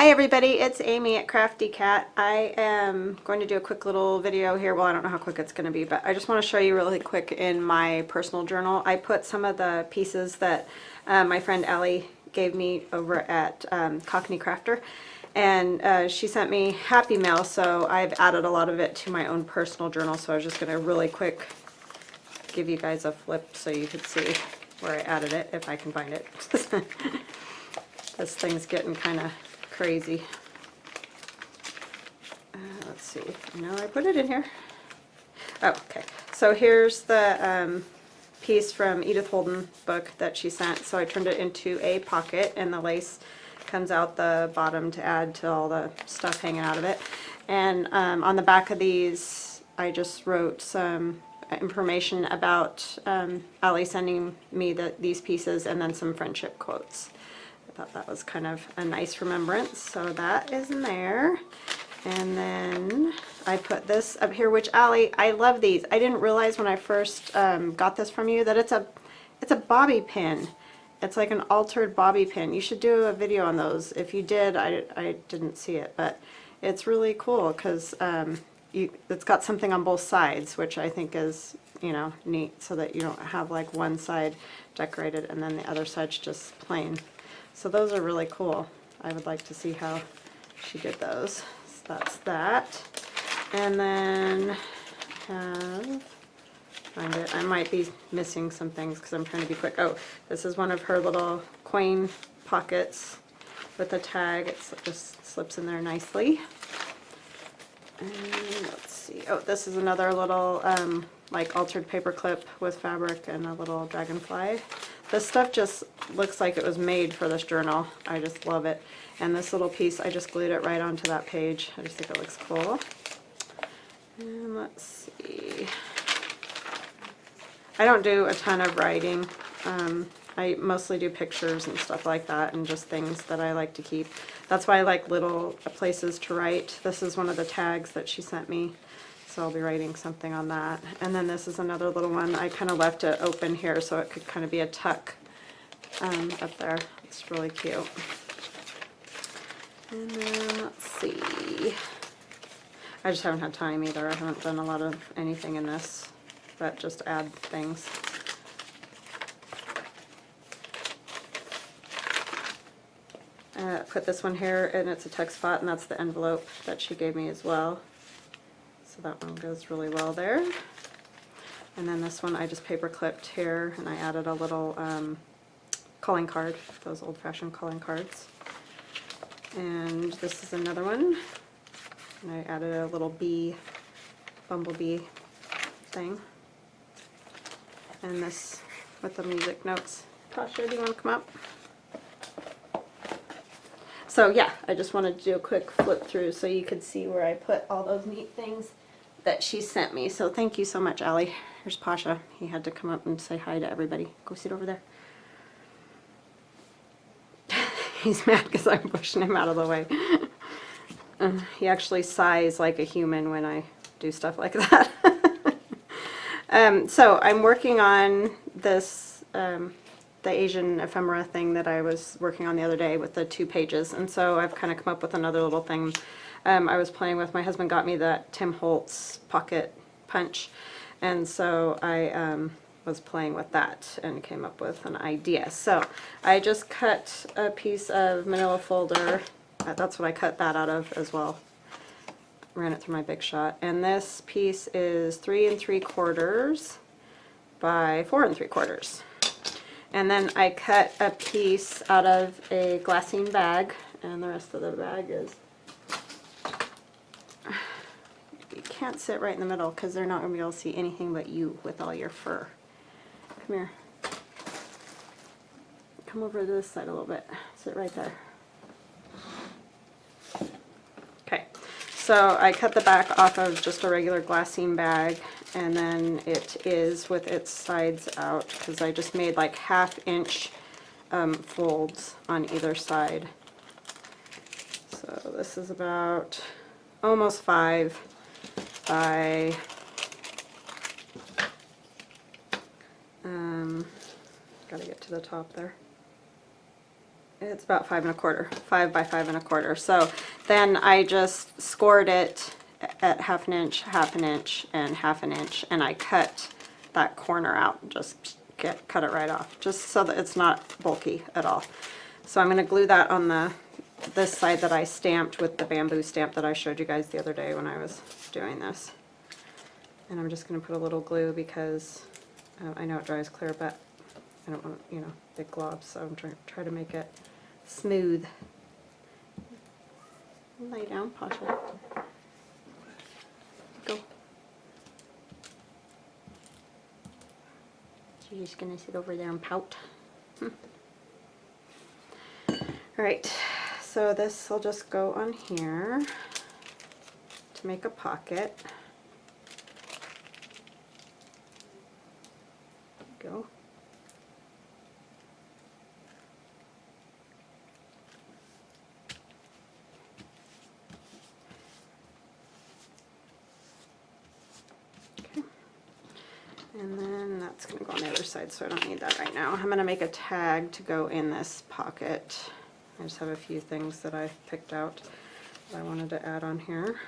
Hi everybody, it's Amy at Crafty Cat. I am going to do a quick little video here. Well, I don't know how quick it's going to be, but I just want to show you really quick in my personal journal. I put some of the pieces that my friend Allie gave me over at Cockney Crafter, and she sent me Happy Mail, so I've added a lot of it to my own personal journal. So I was just going to really quick give you guys a flip so you could see where I added it, if I can find it. This thing's getting kind of crazy. Let's see. No, I put it in here. Oh, okay. So here's the piece from Edith Holden book that she sent. So I turned it into a pocket, and the lace comes out the bottom to add to all the stuff hanging out of it. And on the back of these, I just wrote some information about Allie sending me these pieces, and then some friendship quotes. I thought that was kind of a nice remembrance, so that is in there. And then I put this up here, which Allie, I love these. I didn't realize when I first got this from you that it's a bobby pin. It's like an altered bobby pin. You should do a video on those. If you did, I didn't see it, but it's really cool because it's got something on both sides, which I think is, you know, neat, so that you don't have like one side decorated and then the other side's just plain. So those are really cool. I would like to see how she did those. So that's that. And then find it. I might be missing some things because I'm trying to be quick. Oh, this is one of her little coin pockets with a tag. It just slips in there nicely. And let's see. Oh, this is another little like altered paper clip with fabric and a little dragonfly. This stuff just looks like it was made for this journal. I just love it. And this little piece, I just glued it right onto that page. I just think it looks cool. And let's see. I don't do a ton of writing. I mostly do pictures and stuff like that, and just things that I like to keep. That's why I like little places to write. This is one of the tags that she sent me, so I'll be writing something on that. And then this is another little one. I kind of left it open here so it could kind of be a tuck up there. It's really cute. And then let's see. I just haven't had time either. I haven't done a lot of anything in this, but just add things. Put this one here, and it's a text spot, and that's the envelope that she gave me as well. So that one goes really well there. And then this one I just paper clipped here, and I added a little calling card, those old-fashioned calling cards. And this is another one, and I added a little bee, bumblebee thing. And this with the music notes. Tasha, do you want to come up? So yeah, I just wanted to do a quick flip through so you could see where I put all those neat things that she sent me. So thank you so much, Allie. Here's Pasha. He had to come up and say hi to everybody. Go sit over there. He's mad because I'm pushing him out of the way. He actually sighs like a human when I do stuff like that. So I'm working on this the Asian ephemera thing that I was working on the other day with the 2 pages, and so I've kind of come up with another little thing. I was playing with, my husband got me that Tim Holtz pocket punch, and so I was playing with that and came up with an idea. So I just cut a piece of manila folder. That's what I cut that out of as well. Ran it through my Big Shot, and this piece is 3 3/4 by 4 3/4. And then I cut a piece out of a glassine bag, and the rest of the bag is, you can't sit right in the middle because they're not going to be able to see anything but you with all your fur. Come here. Come over to this side a little bit. Sit right there. Okay, so I cut the back off of just a regular glassine bag, and then it is with its sides out because I just made like 1/2 inch folds on either side. So this is about almost 5 by gotta get to the top there. it's about 5 1/4, 5 by 5 1/4. So then I just scored it at 1/2 inch, 1/2 inch, and 1/2 inch, and I cut that corner out, just cut it right off, just so that it's not bulky at all. So I'm going to glue that on this side that I stamped with the bamboo stamp that I showed you guys the other day when I was doing this. And I'm just going to put a little glue because I know it dries clear, but I don't want, you know, big globs, so I'm try to make it smooth. Lay down, Pasha. Go. So you're just going to sit over there and pout. Alright, so this will just go on here to make a pocket. Go. Okay. And then that's going to go on the other side, so I don't need that right now. I'm going to make a tag to go in this pocket. I just have a few things that I've picked out that I wanted to add on here.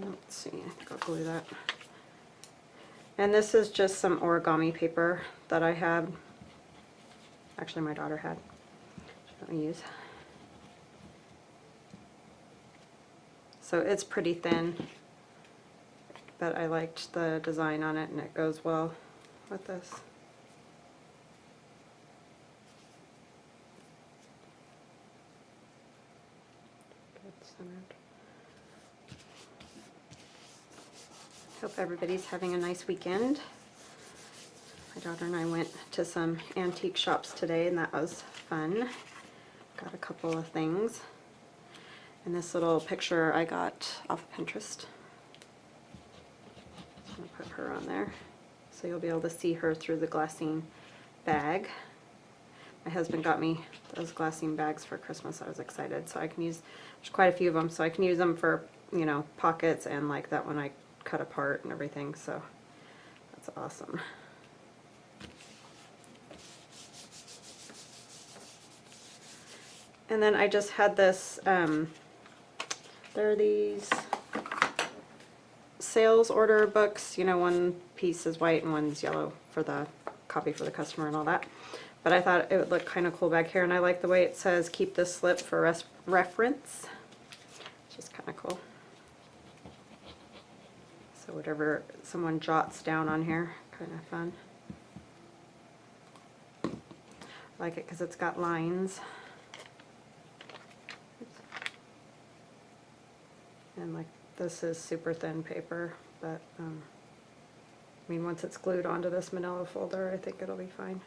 Let's see, I think I'll glue that. And this is just some origami paper that I have. Actually, my daughter had. Let me use. So it's pretty thin, but I liked the design on it and it goes well with this. Hope everybody's having a nice weekend. My daughter and I went to some antique shops today and that was fun. Got a couple of things. And this little picture I got off of Pinterest. I'm going to put her on there so you'll be able to see her through the glassine bag. My husband got me those glassine bags for Christmas. I was excited, so I can use, there's quite a few of them, so I can use them for, you know, pockets and like that when I cut apart and everything, so that's awesome. And then I just had this, there are these sales order books, you know, one piece is white and one's yellow for the copy for the customer and all that. But I thought it would look kind of cool back here, and I like the way it says keep this slip for reference. It's just kind of cool. So whatever someone jots down on here, kind of fun. I like it because it's got lines. And like this is super thin paper, but I mean once it's glued onto this manila folder, I think it'll be fine.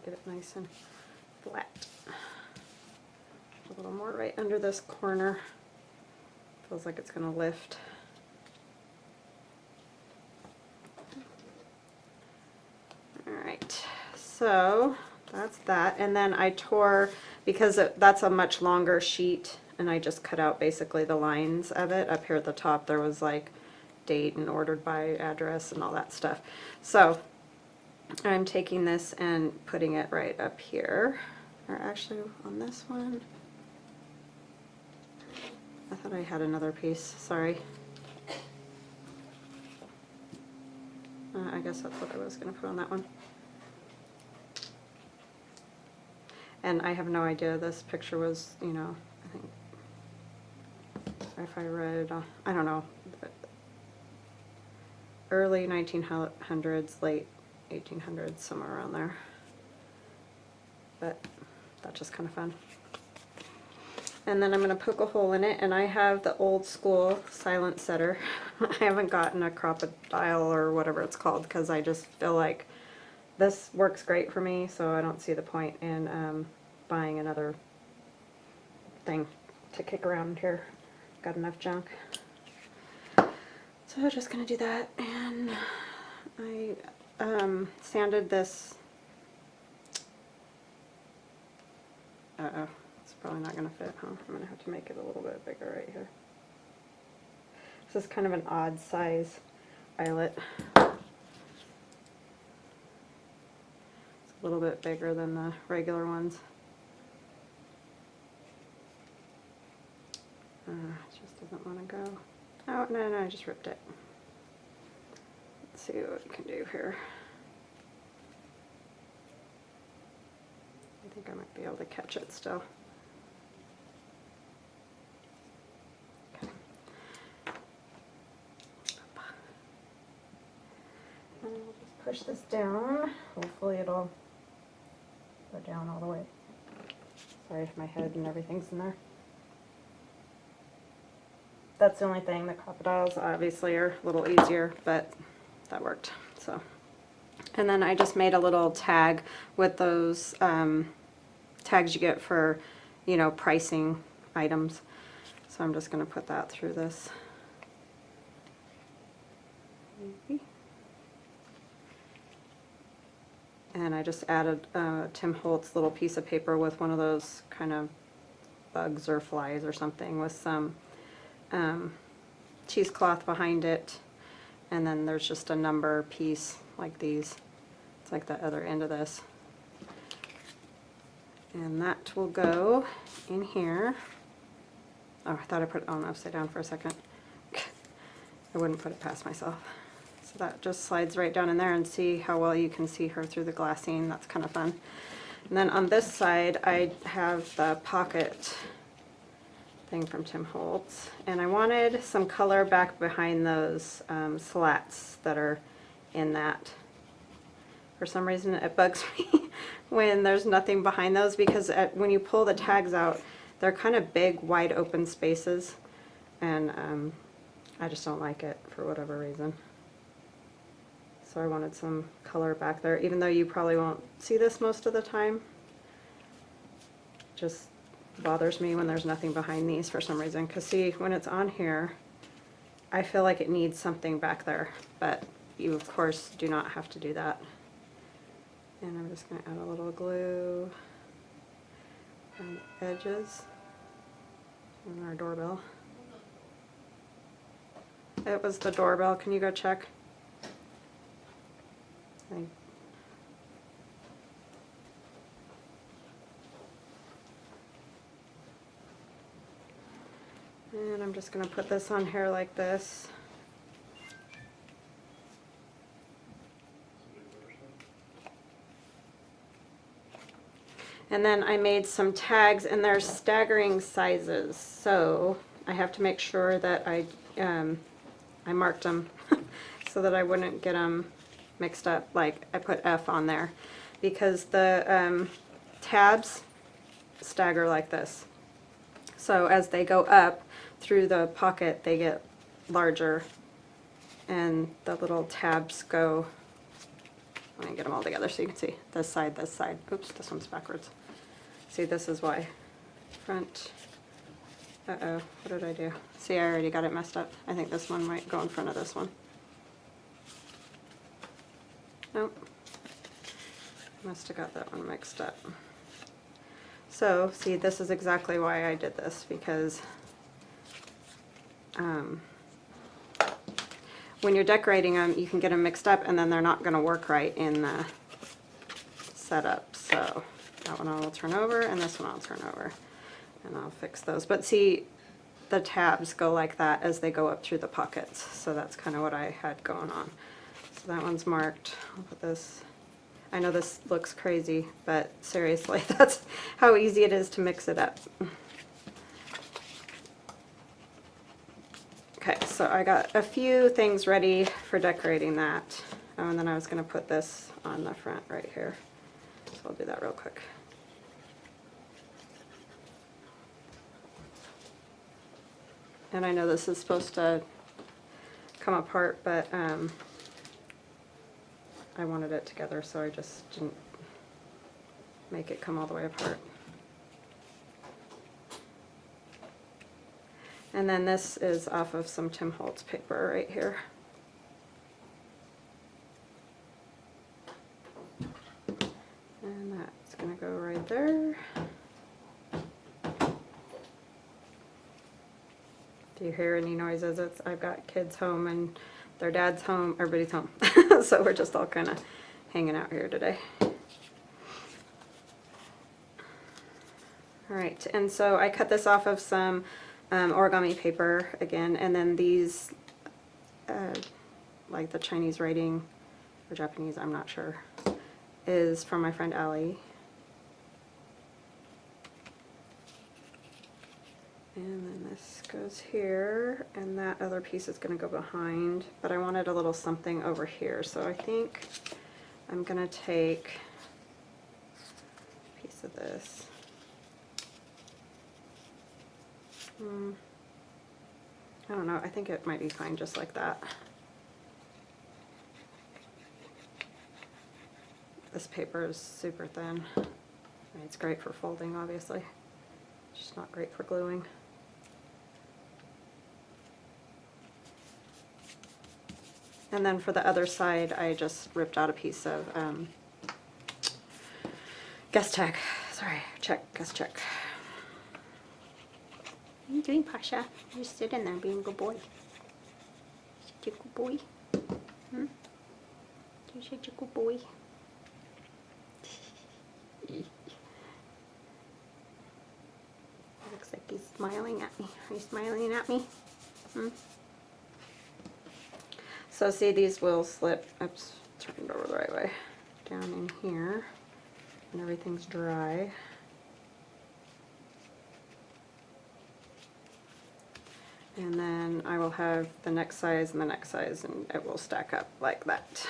Get it nice and flat. A little more right under this corner. Feels like it's going to lift. Alright, so that's that. And then I tore, because that's a much longer sheet, and I just cut out basically the lines of it. Up here at the top there was like date and ordered by address and all that stuff. So I'm taking this and putting it right up here, or actually on this one. I thought I had another piece, sorry. I guess that's what I was going to put on that one. And I have no idea, this picture was, you know, I think, if I read, I don't know, early 1900s, late 1800s, somewhere around there. But that's just kind of fun. And then I'm going to poke a hole in it, and I have the old school silent setter. I haven't gotten a crocodile or whatever it's called because I just feel like this works great for me, so I don't see the point in buying another thing to kick around here. Got enough junk. So I'm just going to do that, and I sanded this. It's probably not going to fit, huh? I'm going to have to make it a little bit bigger right here. This is kind of an odd size eyelet. a little bit bigger than the regular ones. It just doesn't want to go. Oh, no, I just ripped it. Let's see what we can do here. I think I might be able to catch it still. Okay. And we'll just push this down. Hopefully it'll go down all the way. Sorry if my head and everything's in there. That's the only thing. The crocodiles obviously are a little easier, but that worked. So, and then I just made a little tag with those tags you get for, you know, pricing items. So I'm just going to put that through this. And I just added Tim Holtz little piece of paper with one of those kind of bugs or flies or something with some cheesecloth behind it, and then there's just a number piece like these. It's like the other end of this, and that will go in here. Oh, I thought I put it on upside down for a second. I wouldn't put it past myself. So that just slides right down in there, and see how well you can see her through the glassine. That's kind of fun. And then on this side I have the pocket thing from Tim Holtz, and I wanted some color back behind those slats that are in that. For some reason it bugs me when there's nothing behind those, because when you pull the tags out, they're kind of big, wide open spaces, and I just don't like it for whatever reason. So I wanted some color back there, even though you probably won't see this most of the time. Just bothers me when there's nothing behind these for some reason, because see, when it's on here I feel like it needs something back there, but you of course do not have to do that. And I'm just going to add a little glue on the edges on our doorbell. It was the doorbell. Can you go check? And I'm just going to put this on here like this. And then I made some tags, and they're staggering sizes, so I have to make sure that I marked them so that I wouldn't get them mixed up. Like I put F on there because the tabs stagger like this. So as they go up through the pocket, they get larger, and the little tabs go. Let me get them all together so you can see this side, this side. Oops, this one's backwards. See, this is why. Front. Uh-oh, what did I do? See, I already got it messed up. I think this one might go in front of this one. Nope. Must have got that one mixed up. So, see, this is exactly why I did this, because when you're decorating them, you can get them mixed up, and then they're not going to work right in the setup. So that one I will turn over, and this one I'll turn over, and I'll fix those. But see, the tabs go like that as they go up through the pockets, so that's kind of what I had going on. So that one's marked. I'll put this. I know this looks crazy, but seriously, that's how easy it is to mix it up. Okay, so I got a few things ready for decorating that. Oh, and then I was going to put this on the front right here. So I'll do that real quick. And I know this is supposed to come apart, but I wanted it together, so I just didn't make it come all the way apart. And then this is off of some Tim Holtz paper right here. And that's going to go right there. Do you hear any noises? I've got kids home and their dad's home, everybody's home. So we're just all kind of hanging out here today. Alright, and so I cut this off of some origami paper again, and then these, like the Chinese writing, or Japanese, I'm not sure, is from my friend Allie. And then this goes here, and that other piece is going to go behind, but I wanted a little something over here, so I think I'm going to take a piece of this. I don't know, I think it might be fine just like that. This paper is super thin. I mean, it's great for folding, obviously. It's just not great for gluing. And then for the other side, I just ripped out a piece of guest tag. Sorry, check, guest check. What are you doing, Pasha? You're sitting there being a good boy. Such a good boy. Hmm? You're such a good boy. Looks like he's smiling at me. Are you smiling at me? Hmm? So see, these will slip, oops, turned over the right way, down in here, and everything's dry. And then I will have the next size and the next size, and it will stack up like that.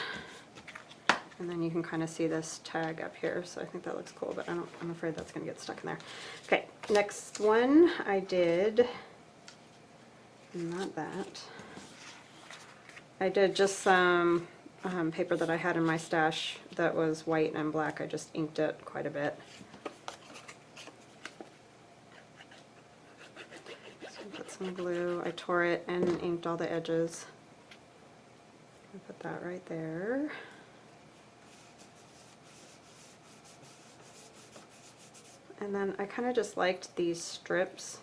And then you can kind of see this tag up here, so I think that looks cool, but I'm afraid that's going to get stuck in there. Okay, next one I did, not that. I did just some paper that I had in my stash that was white and black. I just inked it quite a bit. So I put some glue. I tore it and inked all the edges. I put that right there. And then I kind of just liked these strips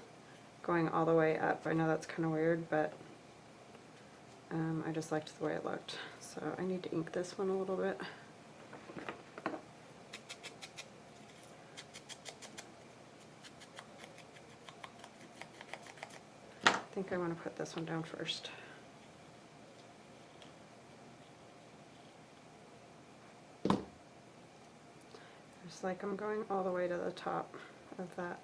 going all the way up. I know that's kind of weird, but I just liked the way it looked. So I need to ink this one a little bit. I think I want to put this one down first. Just like I'm going all the way to the top of that.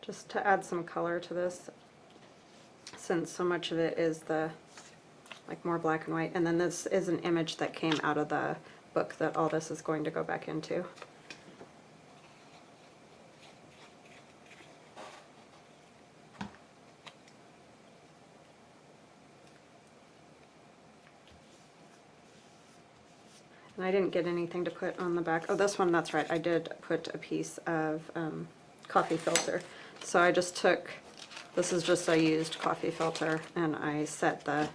Just to add some color to this, since so much of it is the like more black and white, and then this is an image that came out of the book that all this is going to go back into. And I didn't get anything to put on the back. Oh, this one, that's right, I did put a piece of coffee filter. So I just took, this is just a used coffee filter, and I set the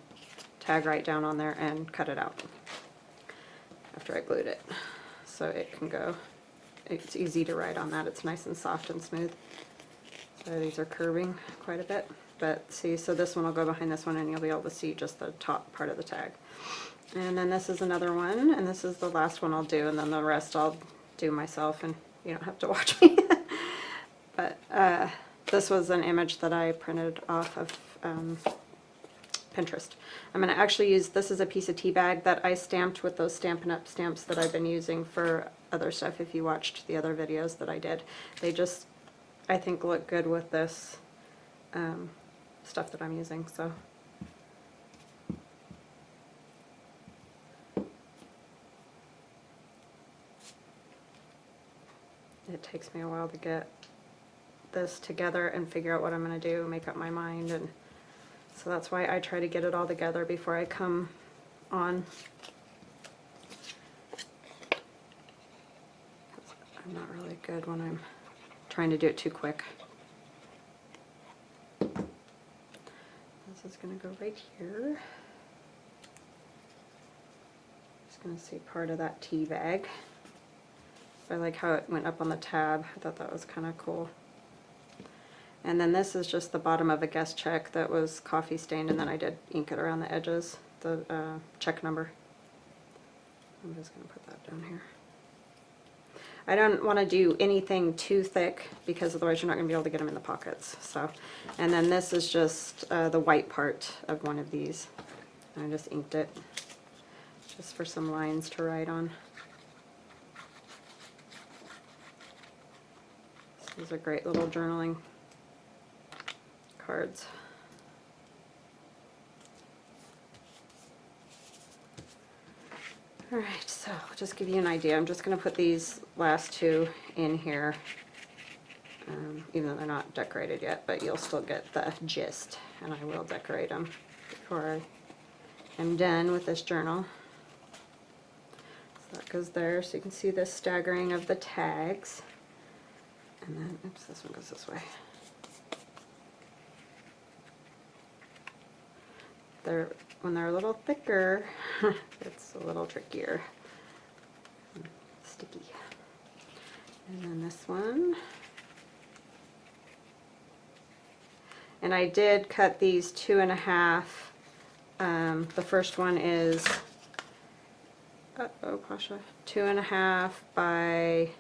tag right down on there and cut it out after I glued it. So it can go, it's easy to write on that, it's nice and soft and smooth. So these are curving quite a bit. But see, so this one will go behind this one, and you'll be able to see just the top part of the tag. And then this is another one, and this is the last one I'll do, and then the rest I'll do myself, and you don't have to watch me. But this was an image that I printed off of Pinterest. I'm going to actually use, this is a piece of tea bag that I stamped with those Stampin' Up! Stamps that I've been using for other stuff. If you watched the other videos that I did, they just, I think, look good with this stuff that I'm using. So it takes me a while to get this together and figure out what I'm going to do, make up my mind, and so that's why I try to get it all together before I come on. I'm not really good when I'm trying to do it too quick. This is going to go right here. Just going to see part of that tea bag. I like how it went up on the tab. I thought that was kind of cool. And then this is just the bottom of a guest check that was coffee stained, and then I did ink it around the edges, the check number. I'm just going to put that down here. I don't want to do anything too thick because otherwise you're not going to be able to get them in the pockets. So, and then this is just the white part of one of these. I just inked it just for some lines to write on. These are great little journaling cards. Alright, so I'll just give you an idea. I'm just going to put these last two in here, even though they're not decorated yet, but you'll still get the gist, and I will decorate them before I am done with this journal. So that goes there, so you can see the staggering of the tags. And then, oops, this one goes this way. When they're a little thicker, it's a little trickier. Sticky. And then this one. And I did cut these 2.5. The first one is, uh-oh, Pasha, 2.5 by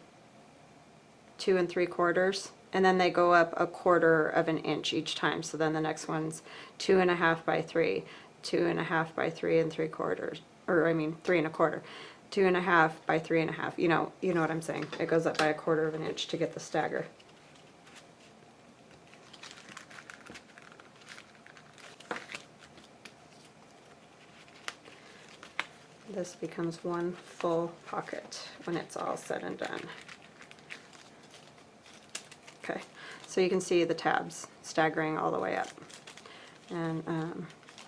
2 3/4, and then they go up 1/4 of an inch each time. So then the next one's 2.5 by 3, 2.5 by 3 3/4, or I mean 3 1/4, 2.5 by 3 1/2. You know what I'm saying. It goes up by 1/4 of an inch to get the stagger. This becomes one full pocket when it's all said and done. Okay, so you can see the tabs staggering all the way up. And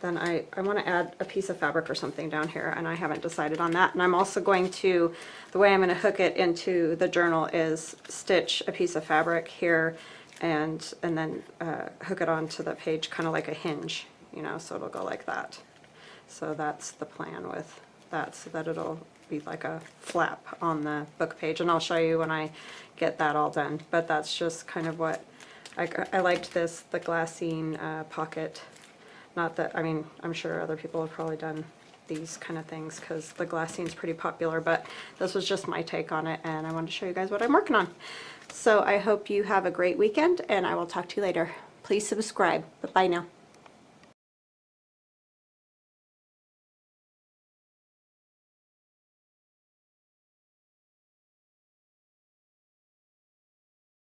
then I want to add a piece of fabric or something down here, and I haven't decided on that. And I'm also going to, the way I'm going to hook it into the journal is stitch a piece of fabric here and then hook it onto the page kind of like a hinge, you know, so it'll go like that. So that's the plan with that, so that it'll be like a flap on the book page, and I'll show you when I get that all done. But that's just kind of what I liked this, the glassine pocket. Not that, I mean, I'm sure other people have probably done these kind of things because the glassine's pretty popular, but this was just my take on it, and I wanted to show you guys what I'm working on. So I hope you have a great weekend, and I will talk to you later. Please subscribe. Bye now.